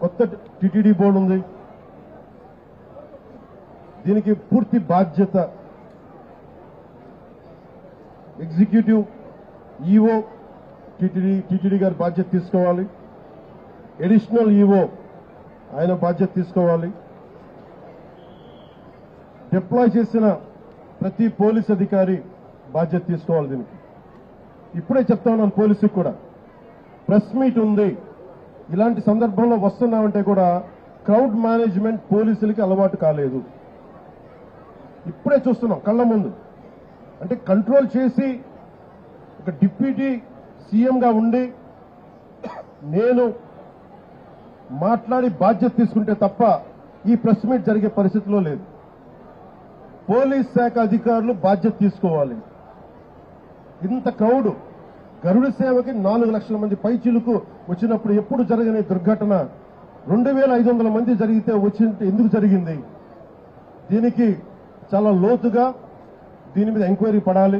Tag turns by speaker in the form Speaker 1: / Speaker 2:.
Speaker 1: కొత్త TTD board ఉంది. దీనికి పూర్తి బాధ్యత ఎగ్జిక్యూటివ్ ఈఓ టిటిడి గారి బాధ్యత తీసుకోవాలి. అడిషనల్ ఈఓ ఆయన బాధ్యత తీసుకోవాలి. డిప్లాయ్ చేసిన ప్రతి పోలీస్ అధికారి బాధ్యత తీసుకోవాలి. దీనికి ఇప్పుడే చెప్తా ఉన్నాను పోలీసుకు కూడా, ప్రెస్ మీట్ ఉంది, ఇలాంటి సందర్భంలో వస్తున్నామంటే కూడా క్రౌడ్ మేనేజ్మెంట్ పోలీసులకి అలవాటు కాలేదు. ఇప్పుడే చూస్తున్నాం కళ్ళ ముందు. అంటే కంట్రోల్ చేసి ఒక డిప్యూటీ సీఎంగా ఉండి నేను మాట్లాడి బాధ్యత తీసుకుంటే తప్ప ఈ ప్రెస్ మీట్ జరిగే పరిస్థితిలో లేదు. పోలీస్ శాఖ అధికారులు బాధ్యత తీసుకోవాలి. ఇంత క్రౌడ్ గరుడ సేవకి 4 లక్షల మంది పైచిలుకు వచ్చినప్పుడు ఎప్పుడు జరగని దుర్ఘటన 2500 మంది జరిగితే ఎందుకు జరిగింది? దీనికి చాలా లోతుగా దీని మీద ఎంక్వైరీ పడాలి.